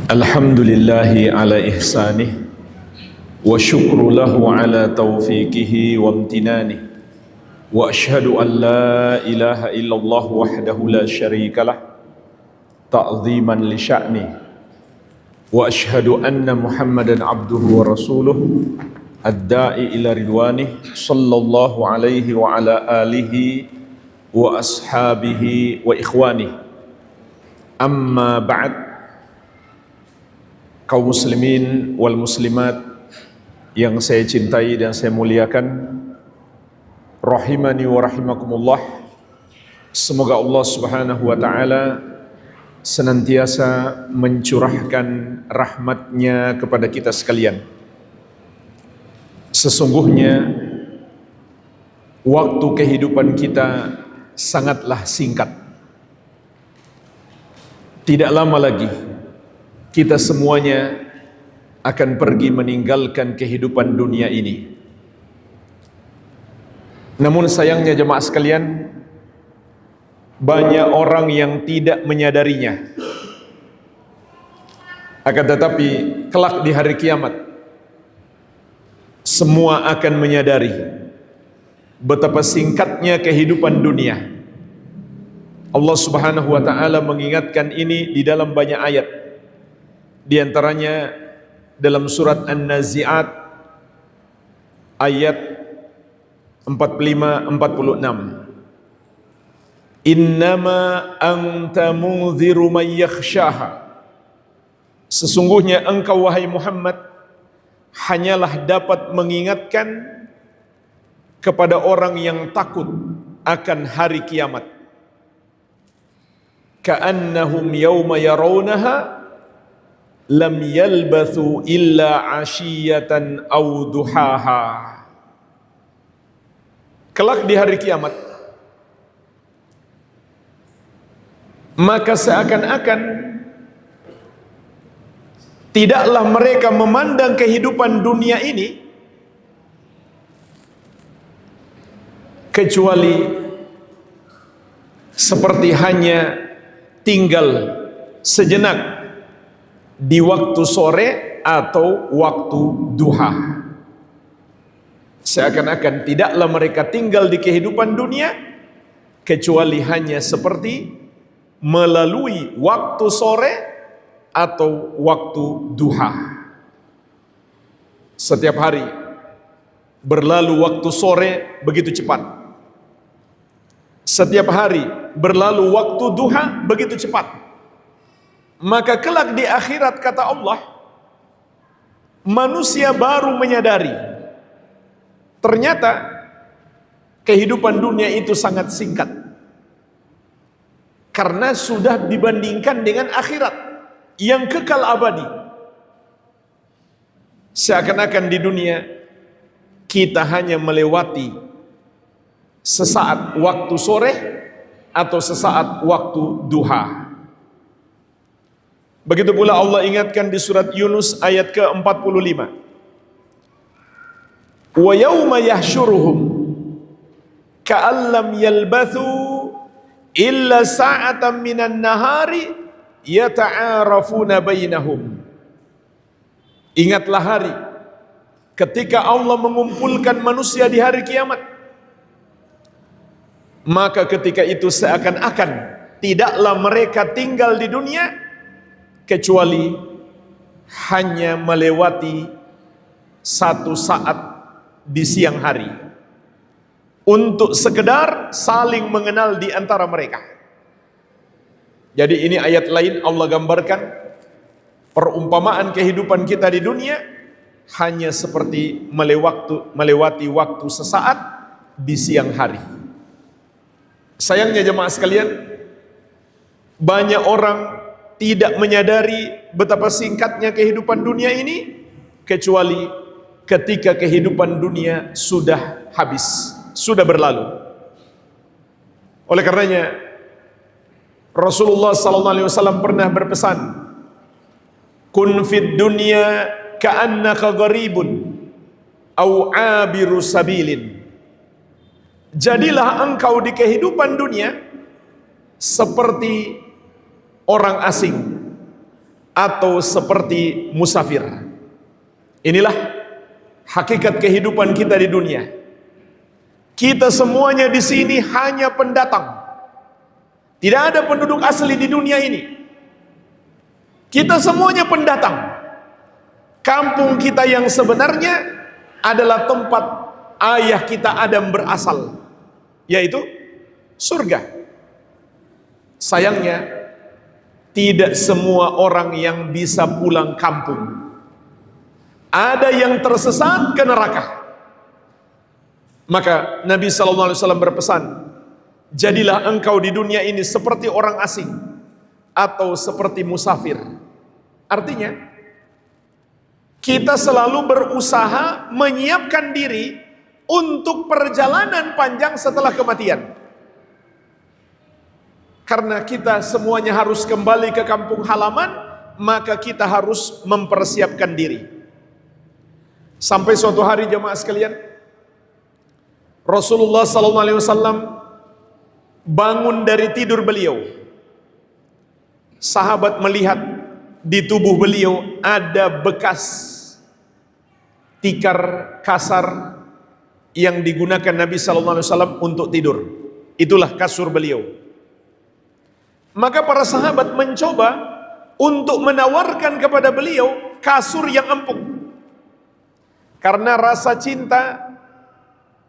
Alhamdulillahi ala ihsanih wa syukru lahu ala taufiqihi wa amtinanih wa ashhadu an la ilaha illallah wahdahu la syarikalah ta'ziman li sya'nih wa ashhadu anna muhammadan abduhu wa rasuluh ad-da'i ila ridwanih sallallahu alaihi wa ala alihi wa ashabihi wa ikhwanih. Amma ba'd. Kaum muslimin wal muslimat yang saya cintai dan saya muliakan, rahimani wa rahimakumullah. Semoga Allah Subhanahu wa taala senantiasa mencurahkan rahmatnya kepada kita sekalian. Sesungguhnya waktu kehidupan kita sangatlah singkat. Tidak lama lagi kita semuanya akan pergi meninggalkan kehidupan dunia ini. Namun sayangnya jemaah sekalian, banyak orang yang tidak menyadarinya. Akan tetapi kelak di hari kiamat, semua akan menyadari betapa singkatnya kehidupan dunia. Allah Subhanahu wa taala mengingatkan ini di dalam banyak ayat. Di antaranya dalam surat An-Nazi'at ayat 45-46. Innama anta munziru man yakhshaha. Sesungguhnya engkau wahai Muhammad hanyalah dapat mengingatkan kepada orang yang takut akan hari kiamat. Ka'annahum yawma yarawnaha lam yalbathu illa ashiyatan aw duhaha. Kelak di hari kiamat, maka seakan-akan tidaklah mereka memandang kehidupan dunia ini kecuali seperti hanya tinggal sejenak di waktu sore atau waktu duha. Seakan-akan tidaklah mereka tinggal di kehidupan dunia kecuali hanya seperti melalui waktu sore atau waktu duha. Setiap hari berlalu waktu sore begitu cepat. Setiap hari berlalu waktu duha begitu cepat. Maka kelak di akhirat, kata Allah, manusia baru menyadari ternyata kehidupan dunia itu sangat singkat, karena sudah dibandingkan dengan akhirat yang kekal abadi. Seakan-akan di dunia kita hanya melewati sesaat waktu sore atau sesaat waktu duha. Begitu pula Allah ingatkan di surat Yunus ayat ke-45. Wa yawma yahsyuruhum ka'allam yalbathu illa sa'atan minan nahari yata'arafuna bainahum. Ingatlah hari ketika Allah mengumpulkan manusia di hari kiamat. Maka ketika itu seakan-akan tidaklah mereka tinggal di dunia kecuali hanya melewati satu saat di siang hari untuk sekedar saling mengenal di antara mereka. Jadi ini ayat lain Allah gambarkan perumpamaan kehidupan kita di dunia hanya seperti melewati waktu sesaat di siang hari. Sayangnya jemaah sekalian, banyak orang tidak menyadari betapa singkatnya kehidupan dunia ini kecuali ketika kehidupan dunia sudah habis, sudah berlalu. Oleh karenanya Rasulullah SAW pernah berpesan, kun fid dunya ka'annaka gharibun au abiru sabilin. Jadilah engkau di kehidupan dunia seperti orang asing atau seperti musafir. Inilah hakikat kehidupan kita di dunia. Kita semuanya di sini hanya pendatang. Tidak ada penduduk asli di dunia ini. Kita semuanya pendatang. Kampung kita yang sebenarnya adalah tempat ayah kita Adam berasal, yaitu surga. Sayangnya, tidak semua orang yang bisa pulang kampung. Ada yang tersesat ke neraka. Maka Nabi SAW berpesan, jadilah engkau di dunia ini seperti orang asing atau seperti musafir. Artinya, kita selalu berusaha menyiapkan diri untuk perjalanan panjang setelah kematian. Karena kita semuanya harus kembali ke kampung halaman, maka kita harus mempersiapkan diri. Sampai suatu hari jemaah sekalian, Rasulullah SAW bangun dari tidur beliau. Sahabat melihat di tubuh beliau ada bekas tikar kasar yang digunakan Nabi SAW untuk tidur. Itulah kasur beliau. Maka para sahabat mencoba untuk menawarkan kepada beliau kasur yang empuk. Karena rasa cinta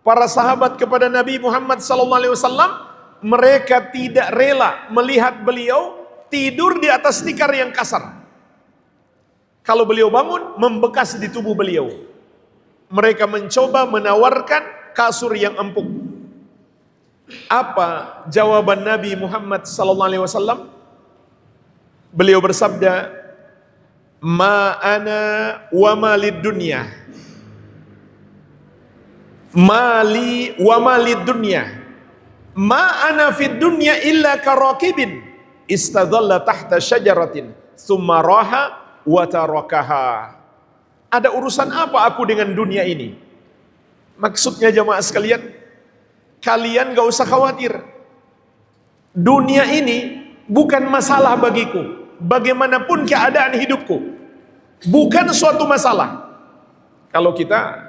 para sahabat kepada Nabi Muhammad SAW, mereka tidak rela melihat beliau tidur di atas tikar yang kasar. Kalau beliau bangun, membekas di tubuh beliau. Mereka mencoba menawarkan kasur yang empuk. Apa jawaban Nabi Muhammad SAW? Beliau bersabda, "Ma ana wa malid dunya, mali wa malid dunya, ma ana fid dunya illa karakibin istadalla tahta syajaratin thumma raha wa tarakaha." Ada urusan apa aku dengan dunia ini? Maksudnya jemaah sekalian, kalian gak usah khawatir. Dunia ini bukan masalah bagiku. Bagaimanapun keadaan hidupku, bukan suatu masalah. Kalau kita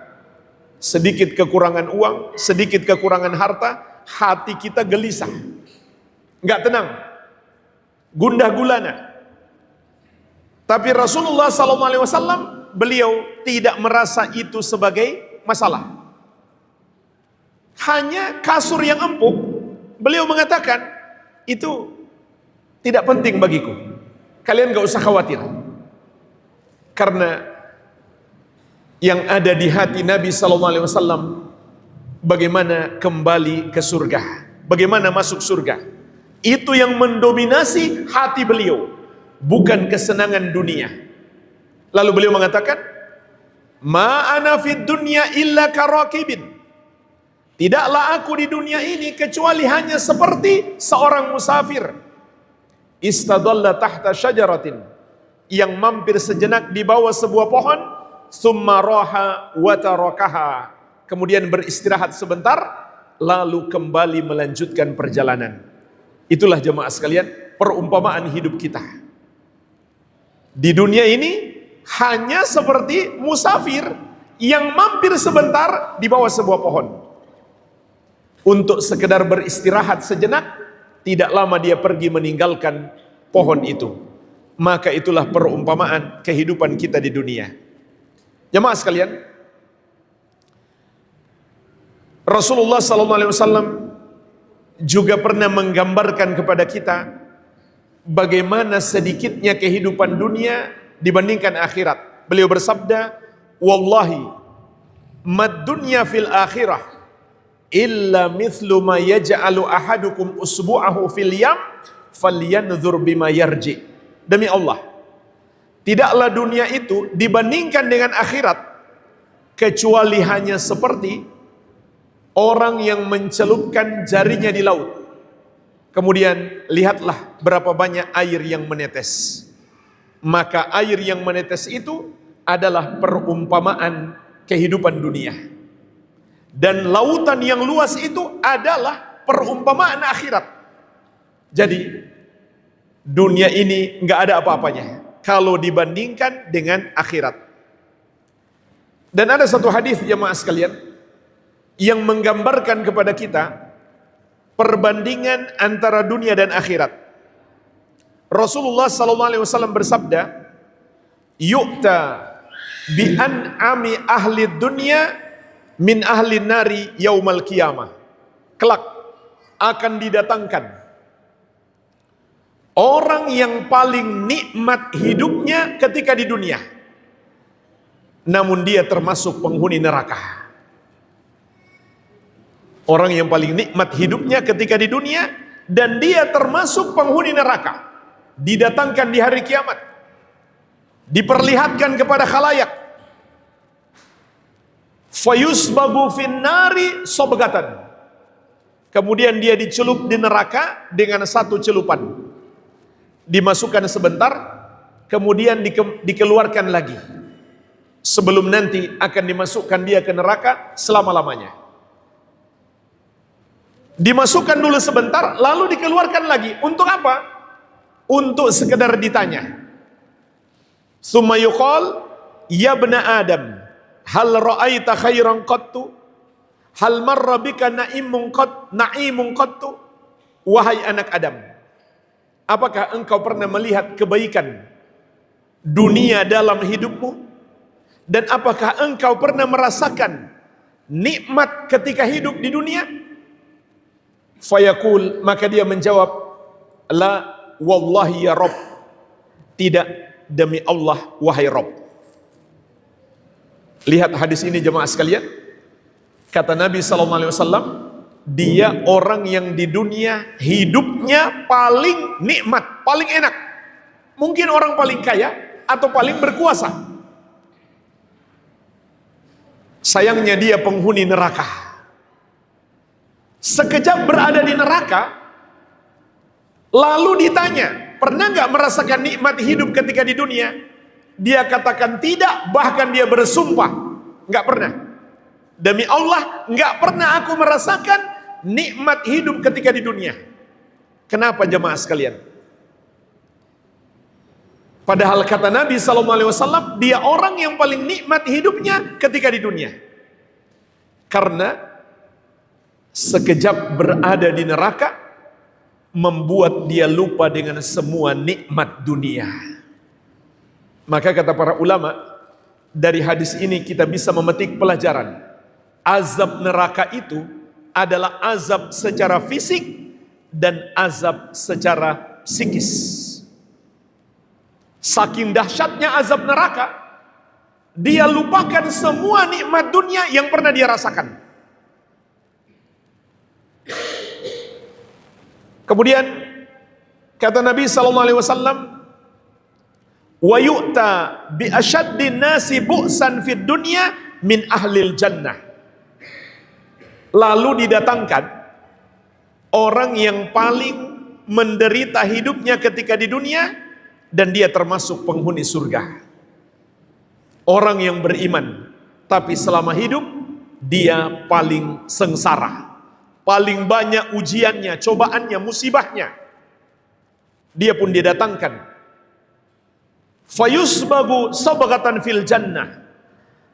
sedikit kekurangan uang, sedikit kekurangan harta, hati kita gelisah, gak tenang, gundah gulana. Tapi Rasulullah SAW, beliau tidak merasa itu sebagai masalah. Hanya kasur yang empuk, beliau mengatakan, itu tidak penting bagiku. Kalian gak usah khawatir. Karena yang ada di hati Nabi SAW, bagaimana kembali ke surga, bagaimana masuk surga. Itu yang mendominasi hati beliau, bukan kesenangan dunia. Lalu beliau mengatakan, "Ma ana fid dunya illa karakibin." Tidaklah aku di dunia ini kecuali hanya seperti seorang musafir. Istadalla tahta syajaratin, yang mampir sejenak di bawah sebuah pohon, summa raha wa tarakaha, kemudian beristirahat sebentar, lalu kembali melanjutkan perjalanan. Itulah jemaah sekalian perumpamaan hidup kita. Di dunia ini hanya seperti musafir yang mampir sebentar di bawah sebuah pohon untuk sekedar beristirahat sejenak. Tidak lama dia pergi meninggalkan pohon itu. Maka itulah perumpamaan kehidupan kita di dunia. Jemaah sekalian, Rasulullah SAW juga pernah menggambarkan kepada kita bagaimana sedikitnya kehidupan dunia dibandingkan akhirat. Beliau bersabda, "Wallahi mad dunya fil akhirah illa mithlu ma yaj'alu ahadukum usbu'ahu fil yam falyanzur bima yarji." Demi Allah, tidaklah dunia itu dibandingkan dengan akhirat kecuali hanya seperti orang yang mencelupkan jarinya di laut. Kemudian lihatlah berapa banyak air yang menetes. Maka air yang menetes itu adalah perumpamaan kehidupan dunia. Dan lautan yang luas itu adalah perumpamaan akhirat. Jadi dunia ini nggak ada apa-apanya. kalau dibandingkan dengan akhirat. Dan ada satu hadis jemaah sekalian yang menggambarkan kepada kita perbandingan antara dunia dan akhirat. Rasulullah SAW bersabda, "Yu'ta bi an'ami ahli dunya min ahli nari yaumal qiyamah." Kelak akan didatangkan orang yang paling nikmat hidupnya ketika di dunia, namun dia termasuk penghuni neraka. Orang yang paling nikmat hidupnya ketika di dunia dan dia termasuk penghuni neraka, didatangkan di hari kiamat, diperlihatkan kepada khalayak, fayusbabu finnari sobgatan, kemudian dia dicelup di neraka dengan satu celupan, dimasukkan sebentar, kemudian dikeluarkan lagi, sebelum nanti akan dimasukkan dia ke neraka selama-lamanya. Dimasukkan dulu sebentar, lalu dikeluarkan lagi. Untuk apa? Untuk sekedar ditanya. Summa yuqal, ya bna Adam, hal ra'aita khairan qattu? Hal marra bika na'imun qattu? Wahai anak Adam, apakah engkau pernah melihat kebaikan dunia dalam hidupmu? Dan apakah engkau pernah merasakan nikmat ketika hidup di dunia? Fayaqul, maka dia menjawab, la wallahi ya Rabb, tidak demi Allah wahai Rabb. Lihat hadis ini jemaah sekalian. Kata Nabi SAW, dia orang yang di dunia hidupnya paling nikmat, paling enak. Mungkin orang paling kaya atau paling berkuasa. Sayangnya dia penghuni neraka. Sekejap berada di neraka, lalu ditanya, pernah nggak merasakan nikmat hidup ketika di dunia? Dia katakan tidak, bahkan dia bersumpah, nggak pernah. Demi Allah, nggak pernah aku merasakan nikmat hidup ketika di dunia. Kenapa jemaah sekalian? Padahal kata Nabi SAW, dia orang yang paling nikmat hidupnya ketika di dunia. Karena sekejap berada di neraka membuat dia lupa dengan semua nikmat dunia. Maka kata para ulama, dari hadis ini kita bisa memetik pelajaran. Azab neraka itu adalah azab secara fisik dan azab secara psikis. Saking dahsyatnya azab neraka, dia lupakan semua nikmat dunia yang pernah dia rasakan. Kemudian kata Nabi SAW, wa yu'ta bi asyaddin nasi bu'san fid dunya min ahlil jannah. Lalu didatangkan orang yang paling menderita hidupnya ketika di dunia dan dia termasuk penghuni surga. Orang yang beriman tapi selama hidup dia paling sengsara. Paling banyak ujiannya, cobaannya, musibahnya. Dia pun didatangkan. Fayusbagu sabghatan fil jannah.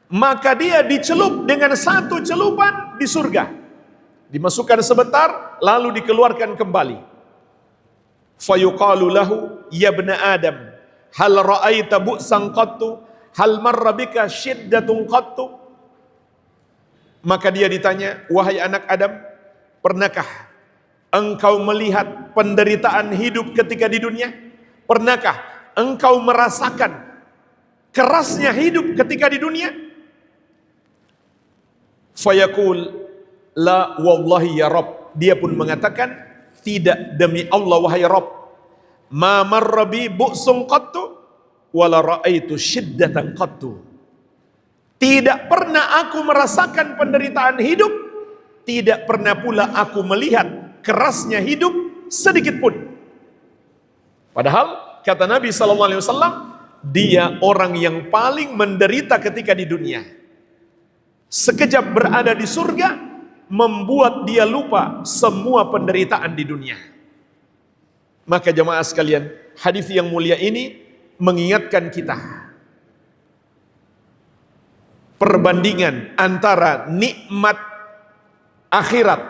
Maka dia dicelup dengan satu celupan di surga. Dimasukkan sebentar, lalu dikeluarkan kembali. Fayuqalu lahu, ya bna Adam, hal ra'aita bu'san qattu? Hal marra bika syiddatun qattu? Maka dia ditanya, wahai anak Adam, pernahkah engkau melihat penderitaan hidup ketika di dunia? Pernahkah engkau merasakan kerasnya hidup ketika di dunia? Fayaqul, la wallahi ya Rabb. Dia pun mengatakan, tidak demi Allah wahai Rabb. Ma marra bi bu'sun qattu wala ra'aitu syiddatan qattu. Tidak pernah aku merasakan penderitaan hidup, tidak pernah pula aku melihat kerasnya hidup sedikit pun. Padahal kata Nabi SAW, dia orang yang paling menderita ketika di dunia. Sekejap berada di surga membuat dia lupa semua penderitaan di dunia. Maka jemaah sekalian, hadis yang mulia ini mengingatkan kita perbandingan antara nikmat akhirat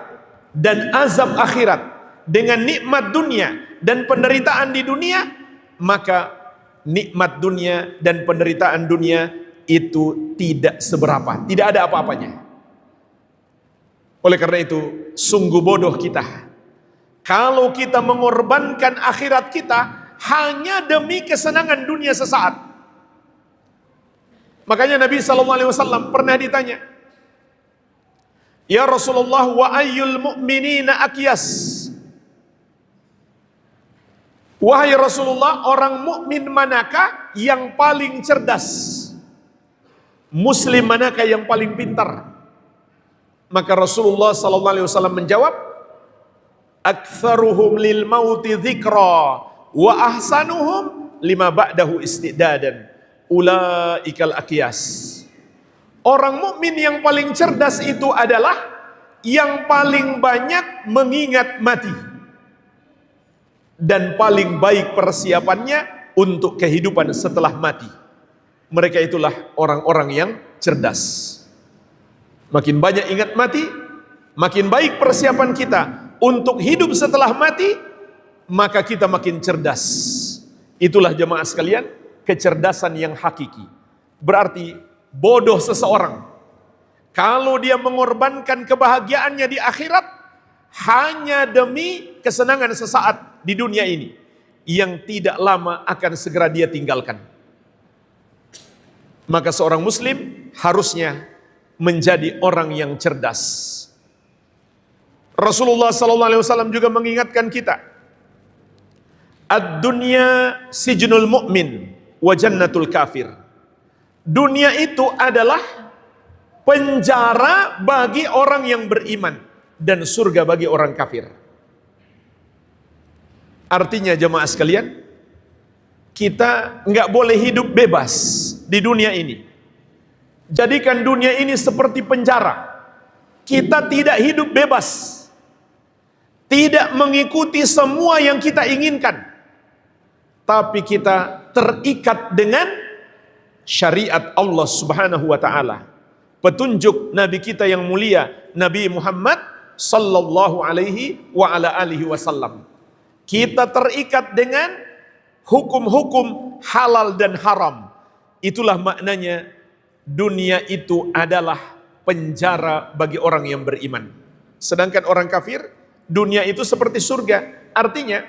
dan azab akhirat dengan nikmat dunia dan penderitaan di dunia, maka nikmat dunia dan penderitaan dunia itu tidak seberapa, tidak ada apa-apanya. Oleh karena itu, sungguh bodoh kita kalau kita mengorbankan akhirat kita hanya demi kesenangan dunia sesaat. Makanya Nabi SAW pernah ditanya, "Ya Rasulullah, wa ayyul mu'minina akyas?" Wahai Rasulullah, orang mukmin manakah yang paling cerdas? Muslim manakah yang paling pintar? Maka Rasulullah SAW menjawab, "Aktsaruhum lil mauti dzikra wa ahsanuhum lima ba'dahu istidadan. Ulaikal akyas." Orang mukmin yang paling cerdas itu adalah yang paling banyak mengingat mati dan paling baik persiapannya untuk kehidupan setelah mati. Mereka itulah orang-orang yang cerdas. Makin banyak ingat mati, makin baik persiapan kita untuk hidup setelah mati, maka kita makin cerdas. Itulah jemaah sekalian, kecerdasan yang hakiki. Berarti bodoh seseorang kalau dia mengorbankan kebahagiaannya di akhirat hanya demi kesenangan sesaat di dunia ini yang tidak lama akan segera dia tinggalkan. Maka seorang muslim harusnya menjadi orang yang cerdas. Rasulullah SAW juga mengingatkan kita, ad-dunya sijnul mu'min wa jannatul kafir. Dunia itu adalah penjara bagi orang yang beriman dan surga bagi orang kafir. Artinya jemaah sekalian, kita nggak boleh hidup bebas di dunia ini. Jadikan dunia ini seperti penjara. Kita tidak hidup bebas, tidak mengikuti semua yang kita inginkan, tapi kita terikat dengan syariat Allah Subhanahu wa taala, petunjuk Nabi kita yang mulia, Nabi Muhammad sallallahu alaihi wa ala alihi wasallam. Kita terikat dengan hukum-hukum halal dan haram. Itulah maknanya dunia itu adalah penjara bagi orang yang beriman. Sedangkan orang kafir, dunia itu seperti surga. Artinya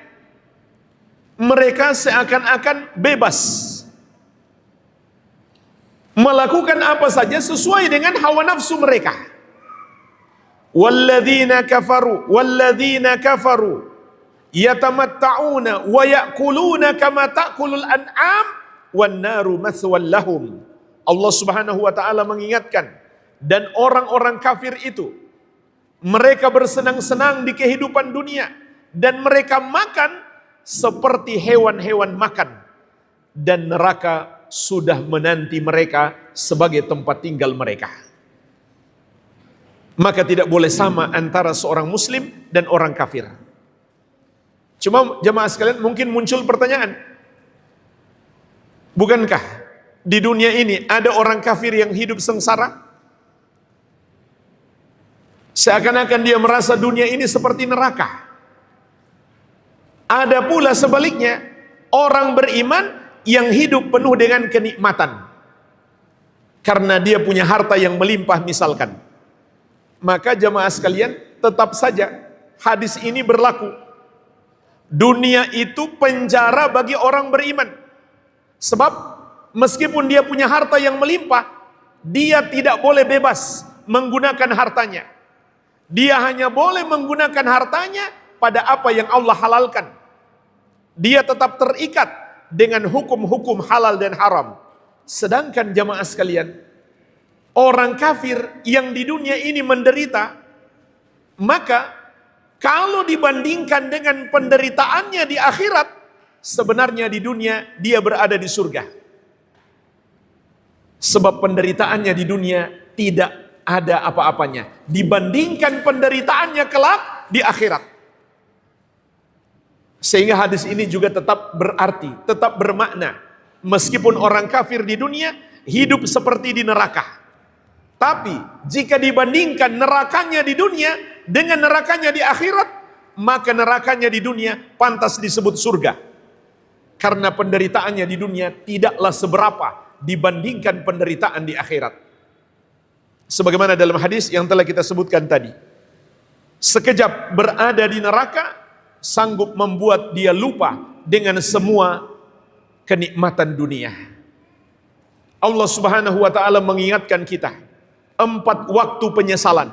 mereka seakan-akan bebas melakukan apa saja sesuai dengan hawa nafsu mereka. Walladzina kafaru yatamatta'una wa ya'kuluna kama ta'kulul an'am wan naru mathwal lahum. Allah Subhanahu wa taala mengingatkan, dan orang-orang kafir itu mereka bersenang-senang di kehidupan dunia dan mereka makan seperti hewan-hewan makan, dan neraka sudah menanti mereka sebagai tempat tinggal mereka. Maka tidak boleh sama antara seorang muslim dan orang kafir. Cuma jemaah sekalian, mungkin muncul pertanyaan, bukankah di dunia ini ada orang kafir yang hidup sengsara? Seakan-akan dia merasa dunia ini seperti neraka. Ada pula sebaliknya, orang beriman yang hidup penuh dengan kenikmatan karena dia punya harta yang melimpah misalkan. Maka jemaah sekalian, tetap saja hadis ini berlaku. Dunia itu penjara bagi orang beriman. Sebab meskipun dia punya harta yang melimpah, dia tidak boleh bebas menggunakan hartanya. Dia hanya boleh menggunakan hartanya pada apa yang Allah halalkan. Dia tetap terikat dengan hukum-hukum halal dan haram. Sedangkan jamaah sekalian, orang kafir yang di dunia ini menderita, maka kalau dibandingkan dengan penderitaannya di akhirat, sebenarnya di dunia dia berada di surga. Sebab penderitaannya di dunia tidak ada apa-apanya dibandingkan penderitaannya kelak di akhirat. Sehingga hadis ini juga tetap berarti, tetap bermakna. Meskipun orang kafir di dunia hidup seperti di neraka. Tapi jika dibandingkan nerakanya di dunia dengan nerakanya di akhirat, maka nerakanya di dunia pantas disebut surga. Karena penderitaannya di dunia tidaklah seberapa dibandingkan penderitaan di akhirat. Sebagaimana dalam hadis yang telah kita sebutkan tadi. Sekejap berada di neraka sanggup membuat dia lupa dengan semua kenikmatan dunia. Allah Subhanahu wa taala mengingatkan kita 4 waktu penyesalan.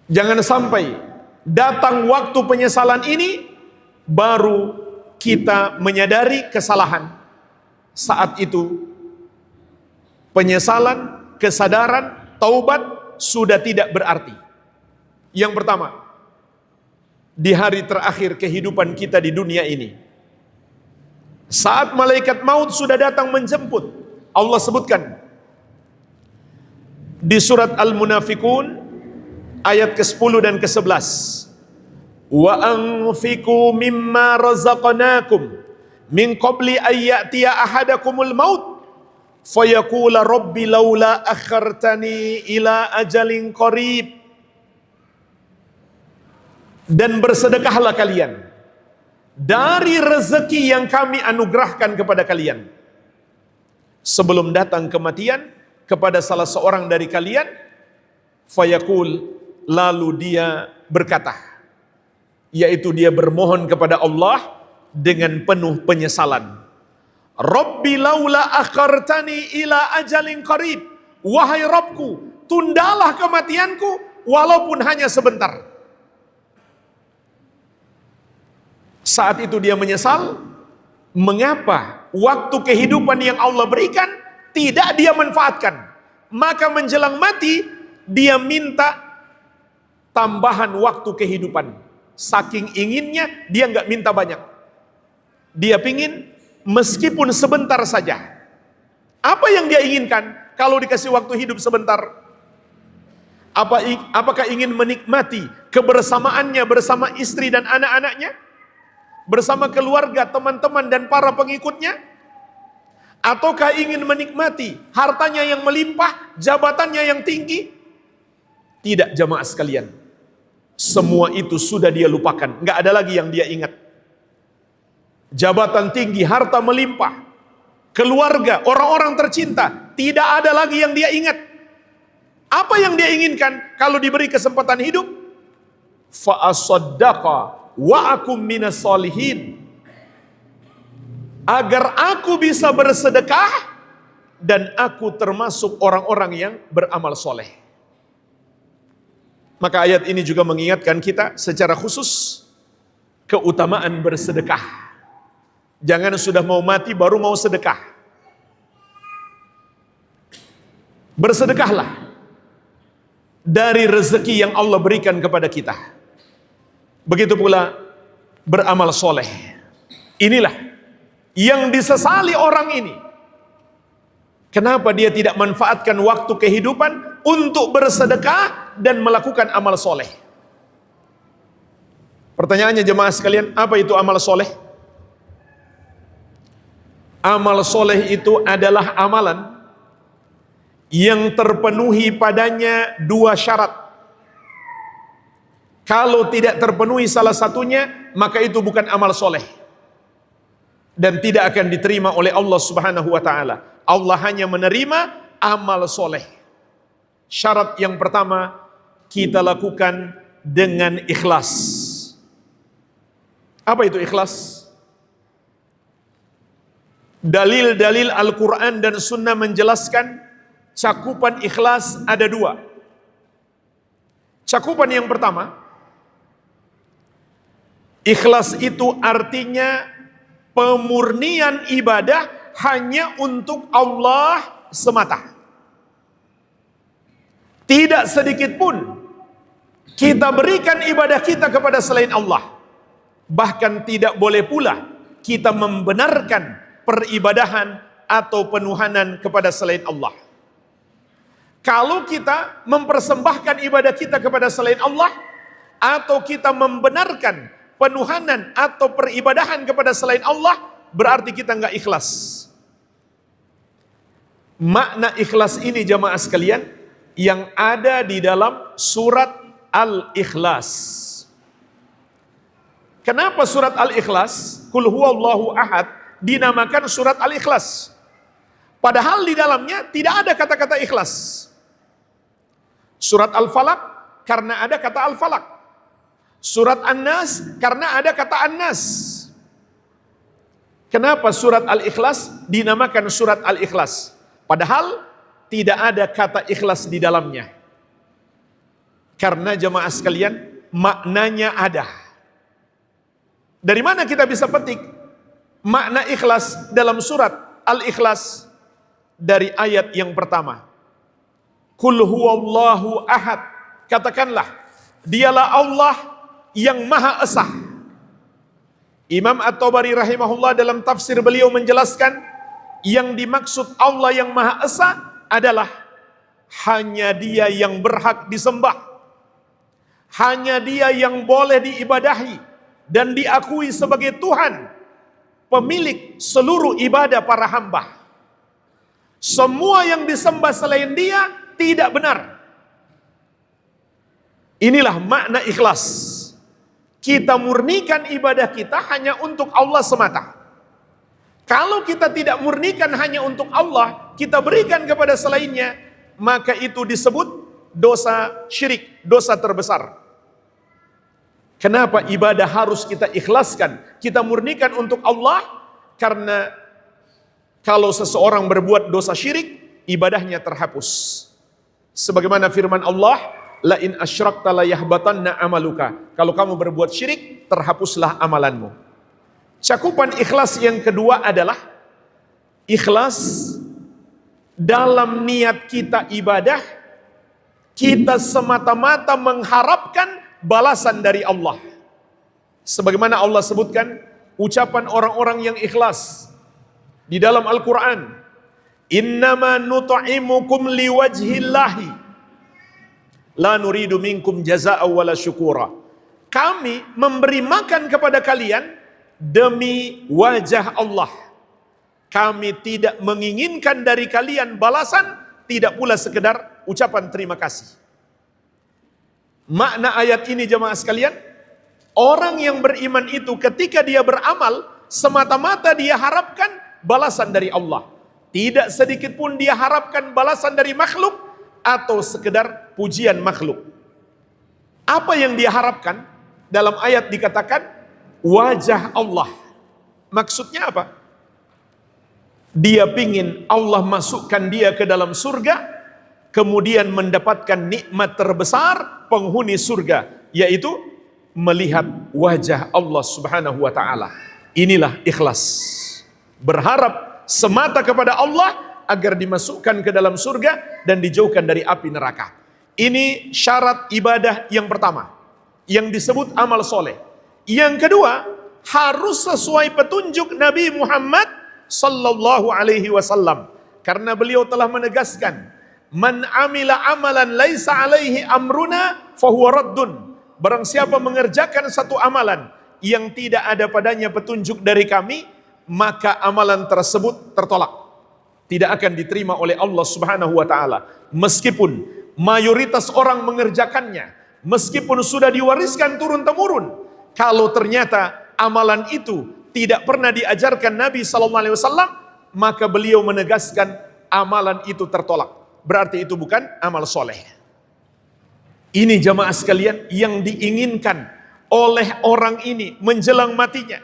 Jangan sampai datang waktu penyesalan ini baru kita menyadari kesalahan. Saat itu penyesalan, kesadaran, taubat sudah tidak berarti. Yang pertama, di hari terakhir kehidupan kita di dunia ini, saat malaikat maut sudah datang menjemput, Allah sebutkan di surat Al-Munafikun ayat ke-10 dan ke-11, wa anfiqu mimma razaqnakum min qabli ayyatiya ahadakumul maut fayaqula rabbi laula akhartani ila ajalin qarib. Dan bersedekahlah kalian dari rezeki yang kami anugerahkan kepada kalian sebelum datang kematian kepada salah seorang dari kalian. Fayaqul, lalu dia berkata, yaitu dia bermohon kepada Allah dengan penuh penyesalan, Rabbi laula akhartani ila ajalin qarib, wahai Rabbku, tundalah kematianku walaupun hanya sebentar. Saat itu dia menyesal, mengapa waktu kehidupan yang Allah berikan tidak dia manfaatkan. Maka menjelang mati dia minta tambahan waktu kehidupan. Saking inginnya dia nggak minta banyak. Dia pingin meskipun sebentar saja. Apa yang dia inginkan kalau dikasih waktu hidup sebentar? Apakah ingin menikmati kebersamaannya bersama istri dan anak-anaknya? Bersama keluarga, teman-teman dan para pengikutnya? Ataukah ingin menikmati hartanya yang melimpah, jabatannya yang tinggi? Tidak, jamaah sekalian. Semua itu sudah dia lupakan. Nggak ada lagi yang dia ingat. Jabatan tinggi, harta melimpah, keluarga, orang-orang tercinta, tidak ada lagi yang dia ingat. Apa yang dia inginkan kalau diberi kesempatan hidup? Fa asaddaqa wa akum minas solihin, agar aku bisa bersedekah dan aku termasuk orang-orang yang beramal soleh. Maka ayat ini juga mengingatkan kita secara khusus keutamaan bersedekah. Jangan sudah mau mati baru mau sedekah. Bersedekahlah dari rezeki yang Allah berikan kepada kita. Begitu pula beramal soleh. Inilah yang disesali orang ini. Kenapa dia tidak manfaatkan waktu kehidupan untuk bersedekah dan melakukan amal soleh? Pertanyaannya jemaah sekalian, apa itu amal soleh? Amal soleh itu adalah amalan yang terpenuhi padanya 2 syarat. Kalau tidak terpenuhi salah satunya, maka itu bukan amal soleh. Dan tidak akan diterima oleh Allah Subhanahu wa ta'ala. Allah hanya menerima amal soleh. Syarat yang pertama, kita lakukan dengan ikhlas. Apa itu ikhlas? Dalil-dalil Al-Quran dan Sunnah menjelaskan cakupan ikhlas ada 2. Cakupan yang pertama, ikhlas itu artinya pemurnian ibadah hanya untuk Allah semata. Tidak sedikit pun kita berikan ibadah kita kepada selain Allah. Bahkan tidak boleh pula kita membenarkan peribadahan atau penuhanan kepada selain Allah. Kalau kita mempersembahkan ibadah kita kepada selain Allah, atau kita membenarkan penuhanan atau peribadahan kepada selain Allah, berarti kita nggak ikhlas. Makna ikhlas ini jamaah sekalian yang ada di dalam surat Al-Ikhlas. Kenapa surat Al-Ikhlas, Qul huwallahu ahad, dinamakan surat Al-Ikhlas? Padahal di dalamnya tidak ada kata-kata ikhlas. Surat Al-Falaq karena ada kata Al-Falaq. Surat An-Nas karena ada kata An-Nas. Kenapa surat Al-Ikhlas dinamakan surat Al-Ikhlas? Padahal tidak ada kata ikhlas di dalamnya. Karena jemaah sekalian, maknanya ada. Dari mana kita bisa petik makna ikhlas dalam surat Al-Ikhlas? Dari ayat yang pertama. Qul huwallahu ahad. Katakanlah, dialah Allah yang Maha Esa. Imam At-Tabari rahimahullah dalam tafsir beliau menjelaskan, yang dimaksud Allah yang Maha Esa adalah hanya Dia yang berhak disembah. Hanya Dia yang boleh diibadahi dan diakui sebagai Tuhan, pemilik seluruh ibadah para hamba. Semua yang disembah selain Dia tidak benar. Inilah makna ikhlas. Kita murnikan ibadah kita hanya untuk Allah semata. Kalau kita tidak murnikan hanya untuk Allah, kita berikan kepada selainnya, maka itu disebut dosa syirik, dosa terbesar. Kenapa ibadah harus kita ikhlaskan, kita murnikan untuk Allah? Karena kalau seseorang berbuat dosa syirik, ibadahnya terhapus. Sebagaimana firman Allah, la in asyrakta la yahbatanna amaluka. Kalau kamu berbuat syirik, terhapuslah amalanmu. Cakupan ikhlas yang kedua adalah ikhlas dalam niat kita ibadah, kita semata-mata mengharapkan balasan dari Allah. Sebagaimana Allah sebutkan ucapan orang-orang yang ikhlas di dalam Al-Quran. Innama nut'imukum liwajhillahi la nuridu minkum jazaa'a wala syukura. Kami memberi makan kepada kalian demi wajah Allah. Kami tidak menginginkan dari kalian balasan, tidak pula sekedar ucapan terima kasih. Makna ayat ini jemaah sekalian, orang yang beriman itu ketika dia beramal, semata-mata dia harapkan balasan dari Allah. Tidak sedikit pun dia harapkan balasan dari makhluk atau sekedar pujian makhluk. Apa yang dia harapkan? Dalam ayat dikatakan wajah Allah. Maksudnya apa? Dia pingin Allah masukkan dia ke dalam surga, kemudian mendapatkan nikmat terbesar penghuni surga, yaitu melihat wajah Allah subhanahu wa ta'ala. Inilah ikhlas. Berharap semata kepada Allah agar dimasukkan ke dalam surga dan dijauhkan dari api neraka. Ini syarat ibadah yang pertama, yang disebut amal soleh. Yang kedua, harus sesuai petunjuk Nabi Muhammad sallallahu alaihi wasallam. Karena beliau telah menegaskan, man amila amalan laisa alaihi amruna fahuwa raddun. Barang siapa mengerjakan satu amalan yang tidak ada padanya petunjuk dari kami, maka amalan tersebut tertolak. Tidak akan diterima oleh Allah subhanahu wa ta'ala. Meskipun mayoritas orang mengerjakannya, meskipun sudah diwariskan turun-temurun, kalau ternyata amalan itu tidak pernah diajarkan Nabi SAW, maka beliau menegaskan amalan itu tertolak. Berarti itu bukan amal soleh. Ini jamaah sekalian yang diinginkan oleh orang ini menjelang matinya.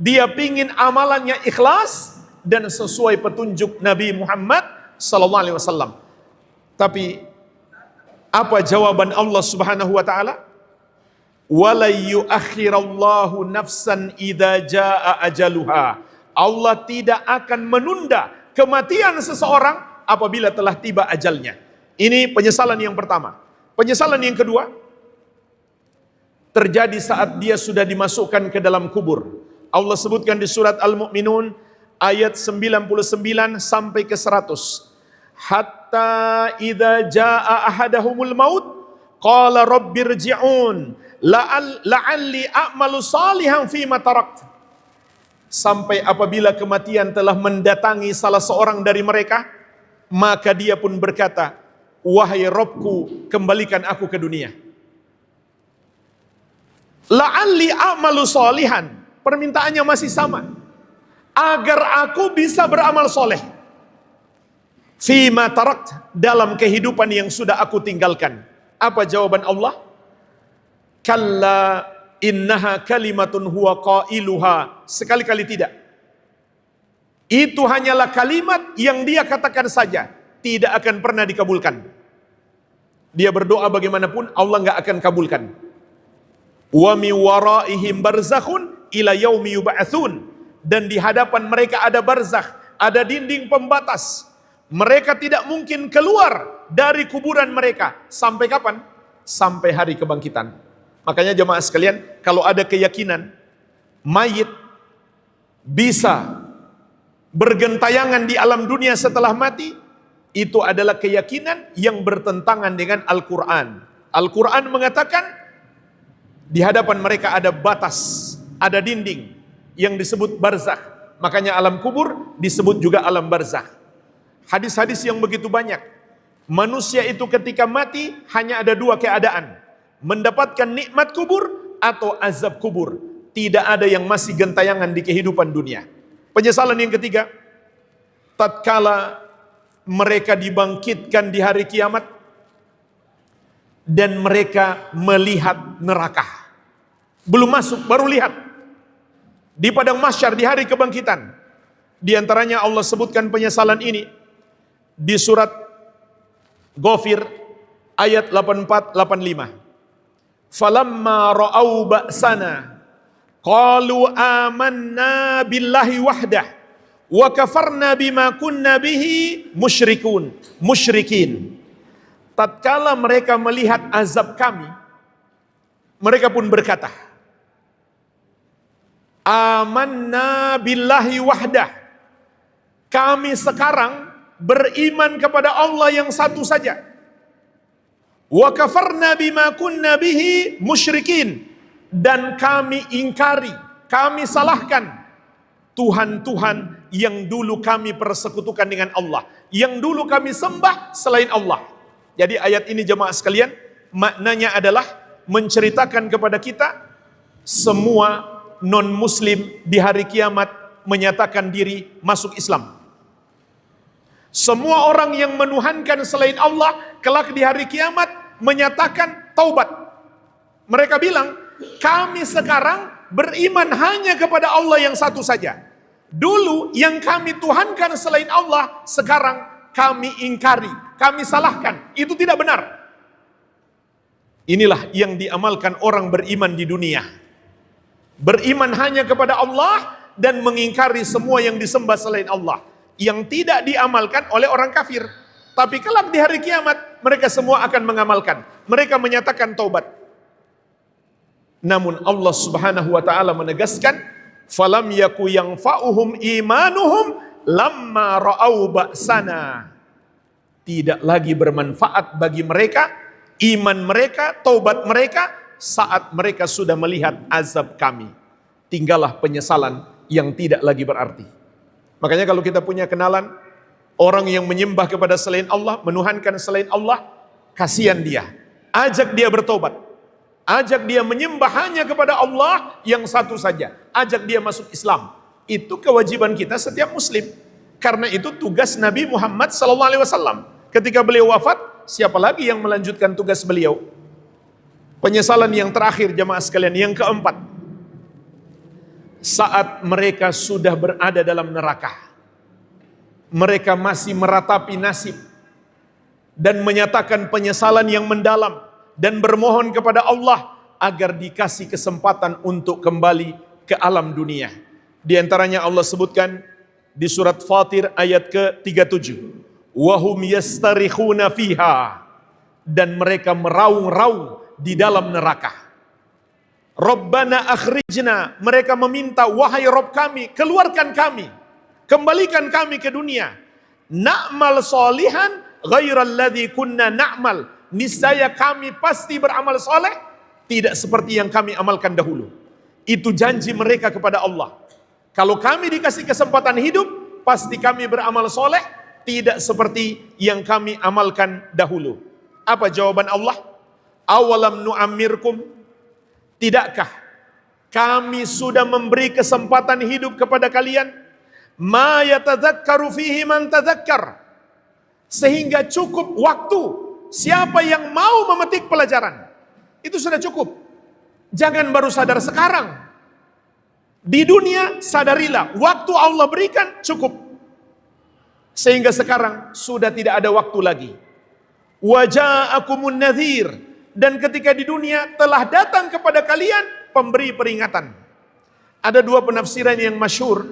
Dia pingin amalannya ikhlas dan sesuai petunjuk Nabi Muhammad SAW. Tapi apa jawaban Allah Subhanahu wa ta'ala? Wala yuakhirallahu nafsan idza jaa ajaluha. Allah tidak akan menunda kematian seseorang apabila telah tiba ajalnya. Ini penyesalan yang pertama. Penyesalan yang kedua terjadi saat dia sudah dimasukkan ke dalam kubur. Allah sebutkan di surat Al-Mu'minun ayat 99 sampai ke 100. Hatta idza jaa ahadahumul maut qala rabbirji'un la'alli a'malu salihan fima tarakt. sampai apabila kematian telah mendatangi salah seorang dari mereka, maka dia pun berkata, wahai Robku, kembalikan aku ke dunia. La'alli a'malu solihan, permintaannya masih sama, agar aku bisa beramal soleh. Fima tarakt, dalam kehidupan yang sudah aku tinggalkan. Apa jawaban Allah? Kalla innaha kalimatun huwa qailuha, sekali-kali tidak. Itu hanyalah kalimat yang dia katakan saja, tidak akan pernah dikabulkan. Dia berdoa bagaimanapun, Allah nggak akan kabulkan. Wa mi waraihim barzakhun ila yaumi yub'atsun, dan di hadapan mereka ada barzakh, ada dinding pembatas. Mereka tidak mungkin keluar dari kuburan mereka sampai kapan? Sampai hari kebangkitan. Makanya jemaah sekalian, kalau ada keyakinan mayit bisa bergentayangan di alam dunia setelah mati, itu adalah keyakinan yang bertentangan dengan Al-Quran. Al-Quran mengatakan di hadapan mereka ada batas, ada dinding yang disebut barzakh. Makanya alam kubur disebut juga alam barzakh. Hadis-hadis yang begitu banyak. Manusia itu ketika mati hanya ada dua keadaan: mendapatkan nikmat kubur atau azab kubur. Tidak ada yang masih gentayangan di kehidupan dunia. Penyesalan yang ketiga, tatkala mereka dibangkitkan di hari kiamat dan mereka melihat neraka. Belum masuk, baru lihat. Di padang mahsyar di hari kebangkitan. Di antaranya Allah sebutkan penyesalan ini di surat Ghafir ayat 84-85. Falamma ra'au ba'sana qalu amanna billahi wahdah wa kafarna bima kunna bihi musyrikin. Tatkala mereka melihat azab kami, mereka pun berkata, amanna billahi wahdah, kami sekarang beriman kepada Allah yang satu saja. Wa kafarna bima kunna bihi musyrikin, dan kami ingkari, kami salahkan Tuhan-Tuhan yang dulu kami persekutukan dengan Allah, yang dulu kami sembah selain Allah. Jadi ayat ini jemaah sekalian, maknanya adalah menceritakan kepada kita semua non-muslim di hari kiamat menyatakan diri masuk Islam. Semua orang yang menuhankan selain Allah kelak di hari kiamat menyatakan taubat. Mereka bilang, kami sekarang beriman hanya kepada Allah yang satu saja. Dulu yang kami tuhankan selain Allah, sekarang kami ingkari, kami salahkan. Itu tidak benar. Inilah yang diamalkan orang beriman di dunia. Beriman hanya kepada Allah dan mengingkari semua yang disembah selain Allah, yang tidak diamalkan oleh orang kafir. Tapi kelak di hari kiamat mereka semua akan mengamalkan. Mereka menyatakan taubat. Namun Allah Subhanahu wa taala menegaskan, falam yaku yanfa'uhum imanuhum lamma ra'au ba'sana. Tidak lagi bermanfaat bagi mereka iman mereka, taubat mereka saat mereka sudah melihat azab kami. Tinggallah penyesalan yang tidak lagi berarti. Makanya kalau kita punya kenalan orang yang menyembah kepada selain Allah, menuhankan selain Allah, kasihan dia. Ajak dia bertobat. Ajak dia menyembah hanya kepada Allah yang satu saja. Ajak dia masuk Islam. Itu kewajiban kita setiap muslim. Karena itu tugas Nabi Muhammad SAW. Ketika beliau wafat, siapa lagi yang melanjutkan tugas beliau? Penyesalan yang terakhir jemaah sekalian, yang keempat. Saat mereka sudah berada dalam neraka, mereka masih meratapi nasib dan menyatakan penyesalan yang mendalam dan bermohon kepada Allah agar dikasih kesempatan untuk kembali ke alam dunia. Di antaranya Allah sebutkan di surat Fatir ayat ke-37, wahum yastarikhuna fiha, dan mereka meraung-raung di dalam neraka. Rabbana akhrijna, mereka meminta, wahai Rabb kami, keluarkan kami, kembalikan kami ke dunia. Na'mal solihan ghairal ladzi kunna na'mal, niscaya kami pasti beramal soleh tidak seperti yang kami amalkan dahulu. Itu janji mereka kepada Allah. Kalau kami dikasih kesempatan hidup, pasti kami beramal soleh, tidak seperti yang kami amalkan dahulu. Apa jawaban Allah? Awalam nu'ammirkum, tidakkah kami sudah memberi kesempatan hidup kepada kalian? Ma yatadzakkaru fihi man tadzakkar, sehingga cukup waktu siapa yang mau memetik pelajaran. Itu sudah cukup. Jangan baru sadar sekarang. Di dunia sadarilah, waktu Allah berikan cukup. Sehingga sekarang sudah tidak ada waktu lagi. Wa ja'akumun nadhir, dan ketika di dunia telah datang kepada kalian pemberi peringatan. Ada dua penafsiran yang masyhur,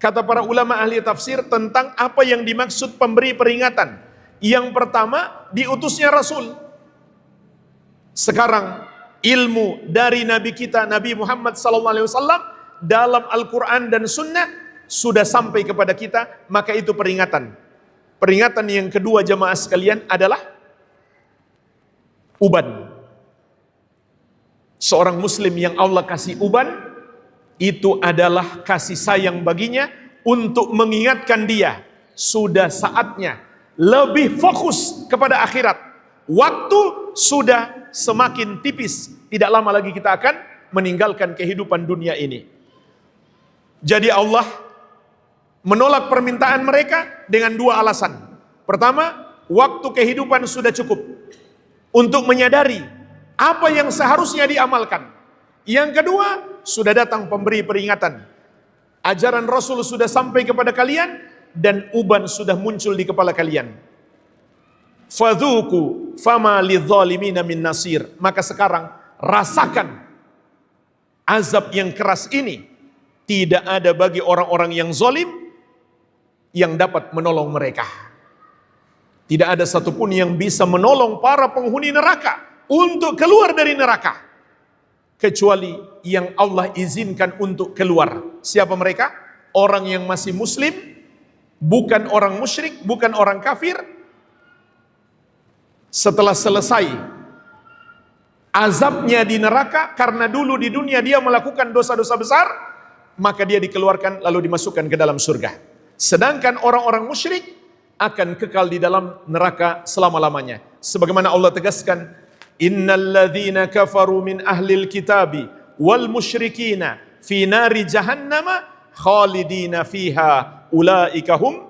kata para ulama ahli tafsir, tentang apa yang dimaksud pemberi peringatan. Yang pertama, diutusnya Rasul. Sekarang ilmu dari Nabi kita, Nabi Muhammad SAW, dalam Al-Quran dan Sunnah sudah sampai kepada kita, maka itu peringatan. Peringatan yang kedua jamaah sekalian adalah uban. Seorang muslim yang Allah kasih uban, itu adalah kasih sayang baginya untuk mengingatkan dia, sudah saatnya lebih fokus kepada akhirat. Waktu sudah semakin tipis, tidak lama lagi kita akan meninggalkan kehidupan dunia ini. Jadi Allah menolak permintaan mereka dengan dua alasan. Pertama, waktu kehidupan sudah cukup untuk menyadari apa yang seharusnya diamalkan. Yang kedua, sudah datang pemberi peringatan. Ajaran Rasul sudah sampai kepada kalian dan uban sudah muncul di kepala kalian. Fadzuku fama lidzalimina min nasir. Maka sekarang rasakan azab yang keras ini. Tidak ada bagi orang-orang yang zalim yang dapat menolong mereka. Tidak ada satupun yang bisa menolong para penghuni neraka untuk keluar dari neraka, kecuali yang Allah izinkan untuk keluar. Siapa mereka? Orang yang masih muslim, bukan orang musyrik, bukan orang kafir. Setelah selesai azabnya di neraka, karena dulu di dunia dia melakukan dosa-dosa besar, maka dia dikeluarkan lalu dimasukkan ke dalam surga. Sedangkan orang-orang musyrik akan kekal di dalam neraka selama-lamanya. Sebagaimana Allah tegaskan, innal ladzina kafaru min ahlil kitabi wal musyrikina fi nari jahannama khalidina fiha ulaika hum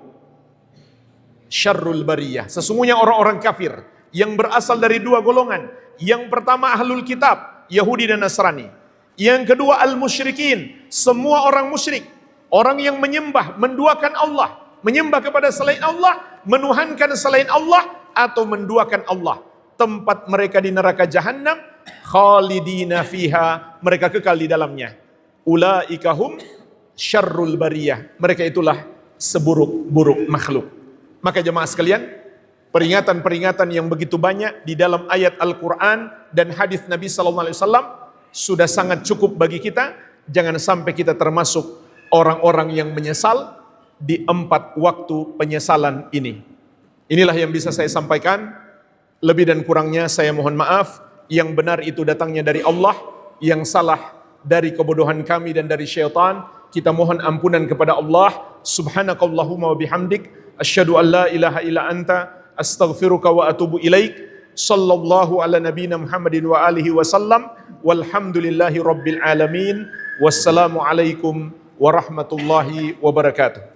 syarrul bariyah. Sesungguhnya orang-orang kafir yang berasal dari dua golongan. Yang pertama ahlul kitab, Yahudi dan Nasrani. Yang kedua al-musyrikin, semua orang musyrik, orang yang menyembah, menduakan Allah, menyembah kepada selain Allah, menuhankan selain Allah atau menduakan Allah. Tempat mereka di neraka Jahannam, khalidina fiha, mereka kekal di dalamnya. Ulaika hum syarrul bariyah, mereka itulah seburuk-buruk makhluk. Maka jemaah sekalian, peringatan-peringatan yang begitu banyak di dalam ayat Al-Quran dan hadis Nabi SAW sudah sangat cukup bagi kita. Jangan sampai kita termasuk orang-orang yang menyesal di 4 waktu penyesalan ini. Inilah yang bisa saya sampaikan. Lebih dan kurangnya saya mohon maaf. Yang benar itu datangnya dari Allah, yang salah dari kebodohan kami dan dari syaitan. Kita mohon ampunan kepada Allah. Subhanakallahumma wa bihamdik, asyhadu an la ilaha illa anta, astaghfiruka wa atubu ilaik. Sallallahu ala nabiyina Muhammadin wa alihi wasallam. Walhamdulillahi rabbil alamin. Wassalamu alaikum warahmatullahi wabarakatuh.